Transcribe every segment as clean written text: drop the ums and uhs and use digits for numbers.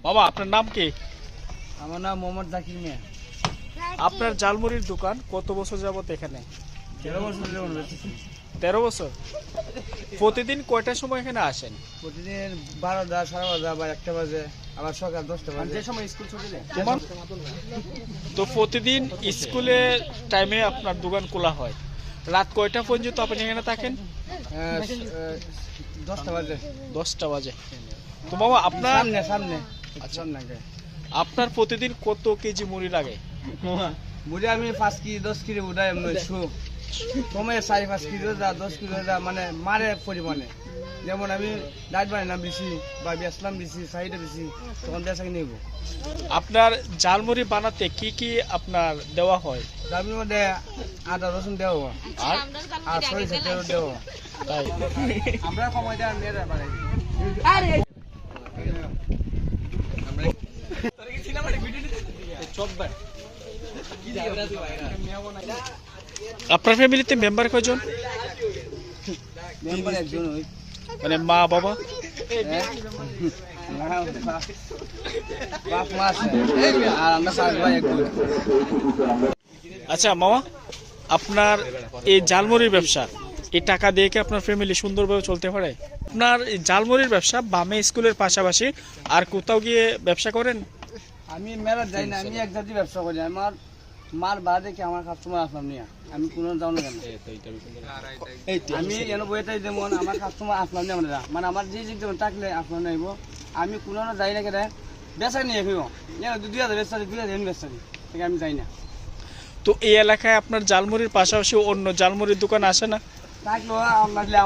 বাবা আপনার নাম কি? আমার নাম মোহাম্মদ জাকির মিয়া। আপনার ঝালমুড়ির দোকান কত বছর যাবত এখানে? 13 বছর ধরে মনে হচ্ছে। 13 বছর। প্রতিদিন কয়টার সময় এখানে আসেন? প্রতিদিন 12টা, 12:30 বা 1টা বাজে, আবার সকাল 10টা বাজে। যে সময় স্কুল ছুটি দেয়। তো প্রতিদিন স্কুলের টাইমে আপনার দোকান খোলা হয়, রাত কয়টা পর্যন্ত আপনি এখানে থাকেন? 10টা বাজে। 10টা বাজে। তো বাবা আপনার সামনে আচ্ছা, আপনার প্রতিদিন কত কেজি মুড়ি লাগে? মুড়ি আমি 5 কেজি 10 কেজি উঠাই এমনি কমে 4-5 কেজি যা 10 কেজি যা মানে মারে পরিমাণে। যেমন আমি ডাইট বানাইলাম বেশি বা বেচলাম বেশি, চাহিদা বেশি, তখন বেচাকে নেব। আপনার ঝালমুড়ি বানাতে কি কি আপনার দেওয়া হয়? তার মধ্যে আদা রসুন দেওয়া হয় আর সরিষা তেল দেওয়া হয়। তাই আমরা সময় দেওয়ার মেয়েরা বানাই। আপনার ফ্যামিলিতে মেম্বার কয়জন? মেম্বার একজন ওই মানে মা বাবা? বাপ মা আছে আর আমরা 7 ভাই এক বোন। আচ্ছা মামা, আপনার এই ঝালমুড়ির ব্যবসা, এই টাকা দিয়ে কি আপনার ফ্যামিলি সুন্দরভাবে চলতে পারে? আপনার এই ঝালমুড়ির ব্যবসা বামে স্কুলের পাশাপাশি আর কোথাও গিয়ে ব্যবসা করেন? আমি মেলা যাই না, আমি এক জাতি ব্যবসা করি। আমার মার বাদে কি আমার কাস্টমার আসলাম নিয়ে আমি কোনো যাও না কেন। আমি এনে বইটাই যেমন আমার কাস্টমার আসলাম নিয়ে আমরা মানে আমার যে যে যেমন থাকলে আসলাম নাইব আমি কোনো যাই না কেন বেচা নিয়ে এখনো 2000 বেচা 2000 বেচা থেকে আমি যাই না। তো এই এলাকায় আপনার ঝালমুড়ির পাশাপাশি অন্য ঝালমুড়ির দোকান আসে না? থাকলো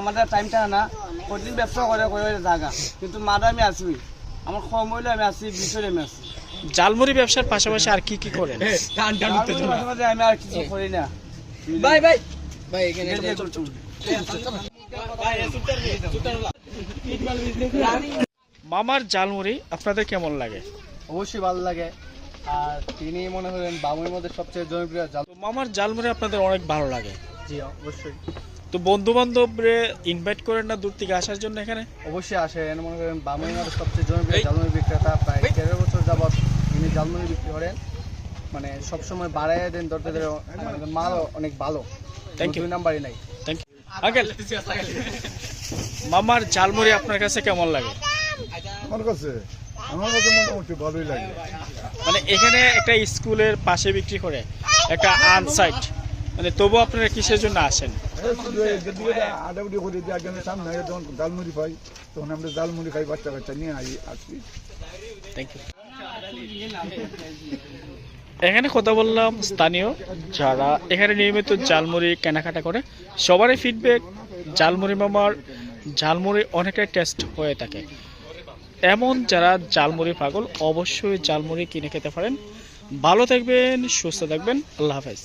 আমাদের টাইমটা না প্রতিদিন ব্যবসা করে জায়গা, কিন্তু মারা আমি আসি আমার কম হইলে আমি আসি 20 হইলে আমি আসি। ঝালমুড়ি ব্যবসার পাশাপাশি আর কি কি করেন? আমি আর কিছু করি না। মামার ঝালমুড়ি আপনাদের কেমন লাগে? অবশ্যই ভালো লাগে, আর তিনি মনে করেন বামুর মধ্যে সবচেয়ে জনপ্রিয় জাল। তো মামার ঝালমুড়ি আপনাদের অনেক ভালো লাগে? জি অবশ্যই। তো বন্ধু বান্ধবরে ইনভাইট করেন না দূর থেকে আসার জন্য এখানে? অবশ্যই আসে, মনে করেন বামুর মধ্যে সবচেয়ে জনপ্রিয় জালমুড়ি বিক্রেতা, প্রায় 13 বছর যাবৎ তিনি জালমুড়ি বিক্রি করেন। মানে সবসময় বাড়াইয়া দেন দরদের, মাল অনেক ভালো। Thank you. 2 নাম্বারই নাই। Thank you uncle. মামার ঝালমুড়ি আপনার কাছে কেমন লাগে? আমার কাছে মোটামুটি ভালোই লাগে। মানে এখানে একটা স্কুলের পাশে বিক্রি করে একটা আনসাইট, মানে তবু আপনারা কিসের জন্য আসেন? আডাউডি করে দিয়ে একজনের সামনে যখন জালমুড়ি পাই তখন আমরা জালমুড়ি খাই, বাচ্চা কাচ্চা নিয়ে আসি। Thank you. এখানে কথা বললাম স্থানীয় যারা এখানে নিয়মিত ঝালমুড়ি কেনাকাটা করে, সবারই ফিডব্যাক ঝালমুড়ি মামার ঝালমুড়ি অনেকটাই টেস্ট হয়ে থাকে। এমন যারা ঝালমুড়ি পাগল অবশ্যই ঝালমুড়ি কিনে খেতে পারেন। ভালো থাকবেন, সুস্থ থাকবেন, আল্লাহ হাফেজ।